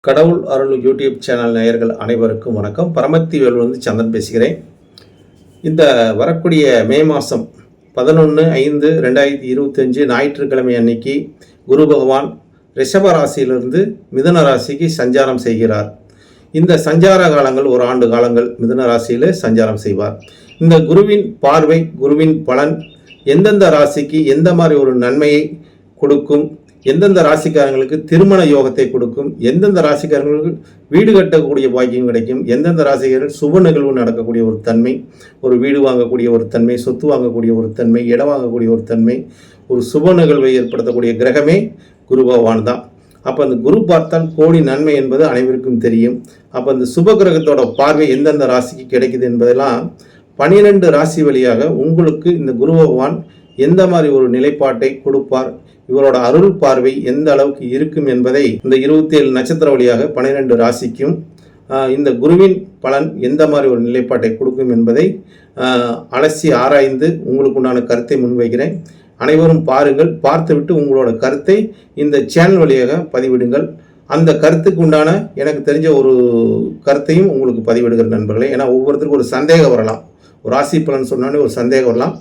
கடவுள் அருள் YouTube channel நேயர்கள் அனைவருக்கும் வணக்கம். பரமத்தி வேலூர்ந்து சந்திரன் பேசுகிறேன். இந்த வரக்கூடிய மே மாதம் 11/5/2025 ஞாயிற்றுக்கிழமை அன்னைக்கு குரு பகவான் ரிஷப ராசியிலிருந்து மிதுன ராசிக்கு சஞ்சாரம் செய்கிறார். இந்த சஞ்சார காலங்கள் ஒரு ஆண்டு காலங்கள் மிதுன ராசியில் சஞ்சாரம் செய்வார். இந்த குருவின் பார்வை, குருவின் பலன் எந்தெந்த ராசிக்கு எந்த மாதிரி ஒரு நன்மையை கொடுக்கும், எந்தெந்த ராசிக்காரங்களுக்கு திருமண யோகத்தை கொடுக்கும், எந்தெந்த ராசிக்காரங்களுக்கு வீடு கட்டக்கூடிய பாக்கியம் கிடைக்கும், எந்தெந்த ராசிக்காரர்கள் சுப நிகழ்வு நடக்கக்கூடிய ஒரு தன்மை, ஒரு வீடு வாங்கக்கூடிய ஒரு தன்மை, சொத்து வாங்கக்கூடிய ஒரு தன்மை, இடம் வாங்கக்கூடிய ஒரு தன்மை, ஒரு சுப நிகழ்வை ஏற்படுத்தக்கூடிய கிரகமே குரு பகவான் தான். அப்போ அந்த குரு பார்த்தால் கோடி நன்மை என்பது அனைவருக்கும் தெரியும். அப்போ அந்த சுப கிரகத்தோட பார்வை எந்தெந்த ராசிக்கு கிடைக்குது என்பதெல்லாம் 12 ராசி வழியாக உங்களுக்கு இந்த குரு பகவான் எந்த மாதிரி ஒரு நிலைப்பாட்டை கொடுப்பார், இவரோட அருள் பார்வை எந்த அளவுக்கு இருக்கும் என்பதை இந்த 27 நட்சத்திர வழியாக 12 ராசிக்கும் இந்த குருவின் பலன் எந்த மாதிரி ஒரு நிலைப்பாட்டை கொடுக்கும் என்பதை அலசி ஆராய்ந்து உங்களுக்கு உண்டான கருத்தை முன்வைக்கிறேன். அனைவரும் பாருங்கள். பார்த்துவிட்டு உங்களோட கருத்தை இந்த சேனல் வழியாக பதிவிடுங்கள். அந்த கருத்துக்கு உண்டான எனக்கு தெரிஞ்ச ஒரு கருத்தையும் உங்களுக்கு பதிவிடுகிற நண்பர்களே. ஏன்னா ஒவ்வொருத்தருக்கும் ஒரு சந்தேகம் வரலாம். ஒரு ராசி பலன் சொன்னாலே ஒரு சந்தேகம் வரலாம்.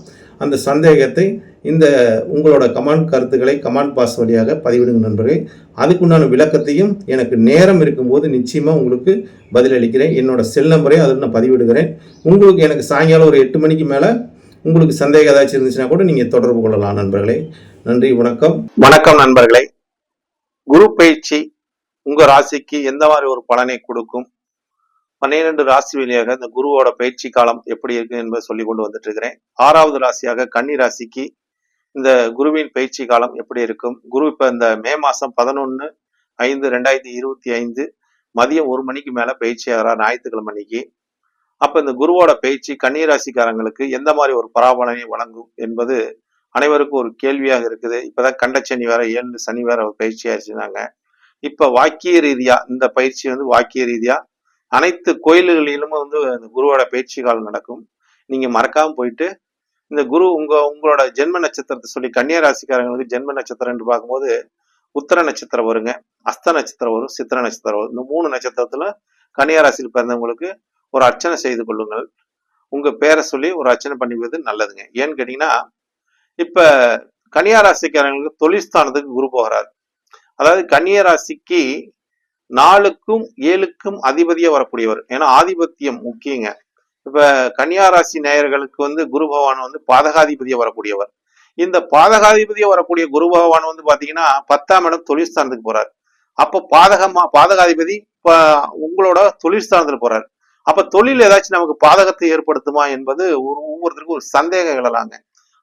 அந்த சந்தேகத்தை இந்த உங்களோட கமெண்ட் கருத்துக்களை கமெண்ட் பாஸ் வழியாக பதிவிடுங்க நண்பர்களே. அதுக்குண்டான விளக்கத்தையும் எனக்கு நேரம் இருக்கும்போது நிச்சயமாக உங்களுக்கு பதிலளிக்கிறேன். என்னோட செல் நம்பரையும் அதில் நான் பதிவிடுகிறேன். உங்களுக்கு எனக்கு சாயங்காலம் ஒரு 8 மணிக்கு மேலே உங்களுக்கு சந்தேகம் ஏதாச்சும் இருந்துச்சுன்னா கூட நீங்கள் தொடர்பு கொள்ளலாம் நண்பர்களே. நன்றி, வணக்கம். வணக்கம் நண்பர்களே. குரு பயிற்சி உங்கள் ராசிக்கு எந்த மாதிரி ஒரு பலனை கொடுக்கும், 12 ராசி வழியாக இந்த குருவோட பயிற்சி காலம் எப்படி இருக்கு என்பதை சொல்லி கொண்டு வந்துட்டு இருக்கிறேன். 6வது ராசியாக கன்னி ராசிக்கு இந்த குருவின் பயிற்சி காலம் எப்படி இருக்கும். குரு இப்ப இந்த மே மாசம் 11/5/2025 மதியம் 1 மணிக்கு மேல பயிற்சி ஆகிறார், ஞாயிற்றுக்கிழமை அன்னைக்கு. அப்ப இந்த குருவோட பயிற்சி கன்னி ராசிக்காரங்களுக்கு எந்த மாதிரி ஒரு பராபலனை வழங்கும் என்பது அனைவருக்கும் ஒரு கேள்வியாக இருக்குது. இப்பதான் கண்டச்சனி வேற 7 சனி வேற பயிற்சி ஆயிடுச்சுனாங்க. இப்ப வாக்கிய ரீதியா இந்த பயிற்சி வாக்கிய ரீதியா அனைத்து கோயில்களிலும் அந்த குருவோட பயிற்சி காலம் நடக்கும். நீங்க மறக்காம போயிட்டு இந்த குரு உங்களோட ஜென்ம நட்சத்திரத்தை சொல்லி, கன்னியா ராசிக்காரங்களுக்கு ஜென்ம நட்சத்திரம் என்று பார்க்கும்போது உத்தர நட்சத்திரம் வருங்க, அஸ்த நட்சத்திரம் வரும், சித்திர நட்சத்திரம் வரும். இந்த 3 நட்சத்திரத்துல கன்னியா ராசியில் பிறந்தவங்களுக்கு ஒரு அர்ச்சனை செய்து கொள்ளுங்கள். உங்க பேரை சொல்லி ஒரு அர்ச்சனை பண்ணிக்கிறது நல்லதுங்க. ஏன்னு கேட்டீங்கன்னா, இப்ப கன்னியா ராசிக்காரங்களுக்கு தொழில்ஸ்தானத்துக்கு குரு போகிறார். அதாவது கன்னியா ராசிக்கு 4க்கும் 7க்கும் அதிபதியா வரக்கூடியவர். ஏன்னா ஆதிபத்தியம் முக்கியங்க. இப்ப கன்னியாராசி நேயர்களுக்கு குரு பகவான் பாதகாதிபதியா வரக்கூடியவர். இந்த பாதகாதிபதியா வரக்கூடிய குரு பகவான் பாத்தீங்கன்னா 10ஆம் இடம் தொழிற்ஸ்தானத்துக்கு போறார். அப்ப பாதகாதிபதி உங்களோட தொழிற்ஸ்தானத்துல போறார். அப்ப தொழில் ஏதாச்சும் நமக்கு பாதகத்தை ஏற்படுத்துமா என்பது ஒவ்வொருத்தருக்கும் ஒரு சந்தேகம் எழலாங்க.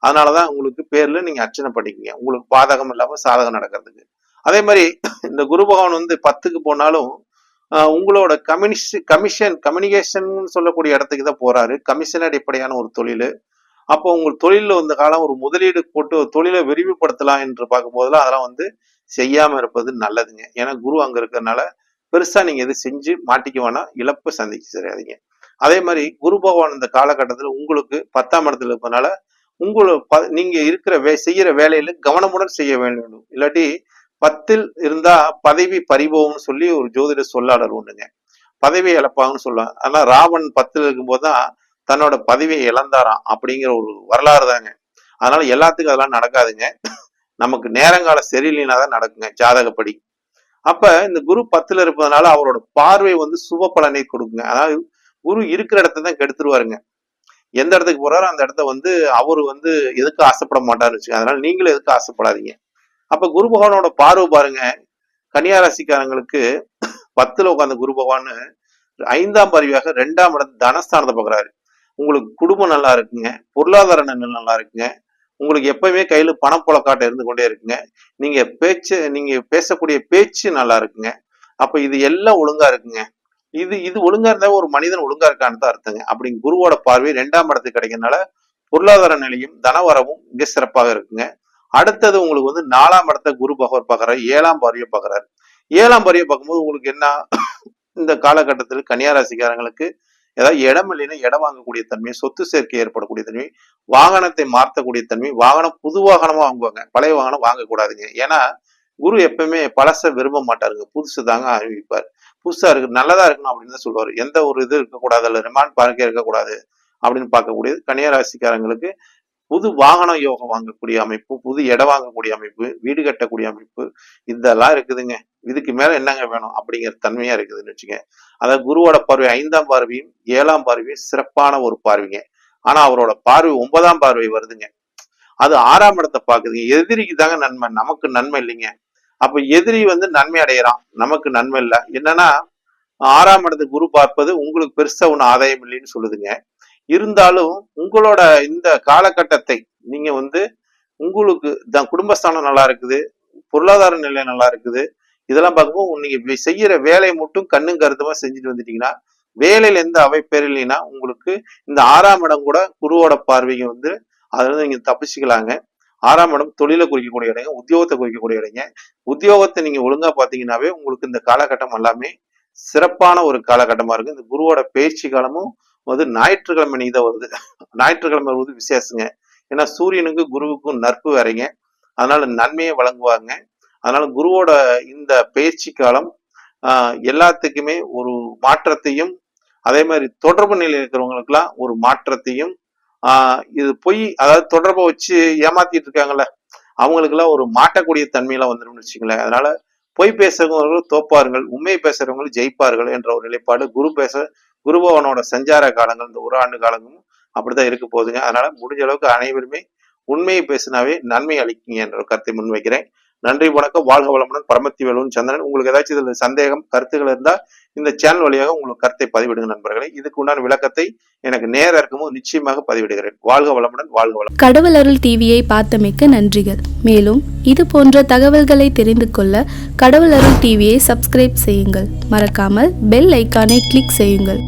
அதனாலதான் உங்களுக்கு பேர்ல நீங்க அர்ச்சனை பண்ணிக்கீங்க, உங்களுக்கு பாதகம் இல்லாம சாதகம் நடக்கிறதுக்கு. அதே மாதிரி இந்த குரு பகவான் 10க்கு போனாலும் உங்களோட கம்யூனிகேஷன் சொல்லக்கூடிய இடத்துக்கு தான் போறாரு. கமிஷன் அடிப்படையான ஒரு தொழில். அப்போ உங்கள் தொழில காலம் ஒரு முதலீடு போட்டு தொழிலை விரிவுபடுத்தலாம் என்று பார்க்கும் போதெல்லாம் அதெல்லாம் செய்யாம இருப்பது நல்லதுங்க. ஏன்னா குரு அங்க இருக்கிறதுனால பெருசா நீங்க எது செஞ்சு மாட்டிக்க வேணாம், இழப்பு சந்திக்க சரியாதீங்க. அதே மாதிரி குரு பகவான் இந்த காலகட்டத்துல உங்களுக்கு 10ஆம் இடத்துல இருப்பதனால நீங்க இருக்கிற செய்யற வேலையில கவனமுடன் செய்ய வேண்டும். இல்லாட்டி 10ல் இருந்தா பதவி பறிபோகும்னு சொல்லி ஒரு ஜோதிட சொல்லாடல் உண்டுங்க. பதவி இழப்பாங்கன்னு சொல்லுவாங்க. ஆனா ராவன் 10ல் இருக்கும்போதுதான் தன்னோட பதவியை இழந்தாராம் அப்படிங்கிற ஒரு வரலாறு தாங்க. அதனால எல்லாத்துக்கும் அதெல்லாம் நடக்காதுங்க. நமக்கு நேரங்கால சரியில்லைன்னா தான் நடக்குங்க ஜாதகப்படி. அப்ப இந்த குரு 10ல் இருப்பதனால அவரோட பார்வை சுப பலனை கொடுக்குங்க. அதாவது குரு இருக்கிற இடத்த தான் கெடுத்துருவாருங்க. எந்த இடத்துக்கு போறாரோ அந்த இடத்த அவரு எதுக்கு ஆசைப்பட மாட்டாருன்னு வச்சுக்கோங்க. அதனால நீங்களும் எதுக்கு ஆசைப்படாதீங்க. அப்ப குரு பகவானோட பார்வை பாருங்க, கன்னியா ராசிக்காரங்களுக்கு 10ல் உட்கார்ந்த குரு பகவான் 5ஆம் பார்வையாக 2ஆம் இடம் தனஸ்தானத்தை பார்க்குறாரு. உங்களுக்கு குடும்பம் நல்லா இருக்குங்க, பொருளாதார நிலை நல்லா இருக்குங்க, உங்களுக்கு எப்பவுமே கையில பணப்புழக்காட்டம் இருந்து கொண்டே இருக்குங்க, நீங்க பேசக்கூடிய பேச்சு நல்லா இருக்குங்க. அப்ப இது எல்லாம் ஒழுங்கா இருக்குங்க. இது ஒழுங்கா இருந்தா ஒரு மனிதன் ஒழுங்கா இருக்கான்னு தான் அர்த்தங்க. அப்படி குருவோட பார்வை 2ஆம் இடத்துக்கு கிடைக்கிறதுனால பொருளாதார நிலையும் தனவரவும் இங்க சிறப்பாக இருக்குங்க. அடுத்தது உங்களுக்கு 4ஆம் இடத்தை குரு பகவான் பார்க்கறாரு, 7ஆம் பார்வையை பார்க்கறாரு. 7ஆம் பார்வையை பார்க்கும்போது உங்களுக்கு என்ன, இந்த காலகட்டத்தில் கன்னியா ராசிக்காரங்களுக்கு ஏதாவது இடம் இல்லைன்னா இடம் வாங்கக்கூடிய தன்மை, சொத்து சேர்க்கை ஏற்படக்கூடிய தன்மை, வாகனத்தை மாற்றக்கூடிய தன்மை, வாகனம் புது வாகனமா வாங்குவாங்க, பழைய வாகனம் வாங்கக்கூடாதுங்க. ஏன்னா குரு எப்பவுமே பழச விரும்ப மாட்டாருங்க, புதுசு தாங்க அறிவிப்பார். புதுசா இருக்கு, நல்லதா இருக்கணும் அப்படின்னு தான் சொல்லுவாரு. எந்த ஒரு இது இருக்கக்கூடாது, அல்ல ரிமாண்ட் பார்க்க இருக்கக்கூடாது அப்படின்னு பார்க்கக்கூடியது கன்னியா ராசிக்காரங்களுக்கு. புது வாகன யோகம் வாங்கக்கூடிய அமைப்பு, புது இடம் வாங்கக்கூடிய அமைப்பு, வீடு கட்டக்கூடிய அமைப்பு, இதெல்லாம் இருக்குதுங்க. இதுக்கு மேல என்னங்க வேணும் அப்படிங்கிற தன்மையா இருக்குதுன்னு வச்சுங்க. அதாவது குருவோட பார்வை 5ஆம் பார்வையும் 7ஆம் பார்வையும் சிறப்பான ஒரு பார்வைங்க. ஆனா அவரோட பார்வை 9ஆம் பார்வை வருதுங்க. அது 6ஆம் இடத்தை பாக்குதுங்க. எதிரிக்கு தாங்க நன்மை, நமக்கு நன்மை இல்லைங்க. அப்ப எதிரி நன்மை அடையறான், நமக்கு நன்மை இல்லை. என்னன்னா 6ஆம் இடத்து குரு பார்ப்பது உங்களுக்கு பெருசா ஒண்ணு ஆதாயம் இல்லைன்னு சொல்லுதுங்க. இருந்தாலும் உங்களோட இந்த காலகட்டத்தை நீங்க உங்களுக்கு குடும்பஸ்தானம் நல்லா இருக்குது, பொருளாதார நிலை நல்லா இருக்குது, இதெல்லாம் பார்க்கும்போது நீங்க செய்யற வேலையை மட்டும் கண்ணும் கருத்துமா செஞ்சுட்டு வந்துட்டீங்கன்னா, வேலையில எந்த அவைப்பேர் இல்லைன்னா உங்களுக்கு இந்த 6ஆம் இடம் கூட குருவோட பார்வைக்கு அதுல நீங்க தப்பிச்சுக்கலாங்க. 6ஆம் இடம் தொழிலை குறிக்கக்கூடிய இடங்க, உத்தியோகத்தை குறிக்கக்கூடிய இடங்க. உத்தியோகத்தை நீங்க ஒழுங்கா பாத்தீங்கன்னாவே உங்களுக்கு இந்த காலகட்டம் எல்லாமே சிறப்பான ஒரு காலகட்டமா இருக்கு. இந்த குருவோட பயிற்சி காலமும் ஞாயிற்றுக்கிழமை நீத வருது. ஞாயிற்றுக்கிழமை விசேஷங்க. ஏன்னா சூரியனுக்கு குருவுக்கும் நட்பு வேறங்க, அதனால நன்மையை வழங்குவாங்க. அதனால குருவோட இந்த பயிற்சி காலம் எல்லாத்துக்குமே ஒரு மாற்றத்தையும், அதே மாதிரி தொடர்பு நிலையில் இருக்கிறவங்களுக்கு எல்லாம் ஒரு மாற்றத்தையும், இது அதாவது தொடர்பை வச்சு ஏமாத்திட்டு இருக்காங்கல்ல, அவங்களுக்கு எல்லாம் ஒரு மாட்டக்கூடிய தன்மையெல்லாம் வந்துடும் வச்சுங்களேன். அதனால பொய் பேசுறவங்க தோப்பார்கள், உண்மை பேசுறவங்க ஜெயிப்பார்கள் என்ற ஒரு நிலைப்பாடு குரு பகவானோட சஞ்சார காலங்கள் இந்த ஒரு ஆண்டு காலங்களும் அப்படித்தான் இருக்க போகுதுங்க. அதனால முடிஞ்ச அளவுக்கு அனைவருமே உண்மையை பேசினாவே நன்மை அளிக்குங்க என்ற ஒரு கருத்தை முன்வைக்கிறேன். நன்றி, வணக்கம், வாழ்க வளமுடன். பரமத்தி வேலுன்னு சந்திரன். உங்களுக்கு ஏதாச்சும் இதுல சந்தேகம் கருத்துக்கள் இருந்தா இந்த சேனல் வழியாக உங்களுக்கு கருத்தை பதிவிடுங்க நண்பர்களே. இதுக்கு உண்டான விளக்கத்தை எனக்கு நேரம் இருக்கும்போது நிச்சயமாக பதிவிடுகிறேன். வாழ்க வளமுடன், வாழ்க வளம். கடவுள் அருள் டிவியை பார்த்தமைக்க நன்றிகள். மேலும் இது போன்ற தகவல்களை தெரிந்து கொள்ள கடவுள் அருள் டிவியை சப்ஸ்கிரைப் செய்யுங்கள். மறக்காமல் பெல் ஐக்கானை கிளிக் செய்யுங்கள்.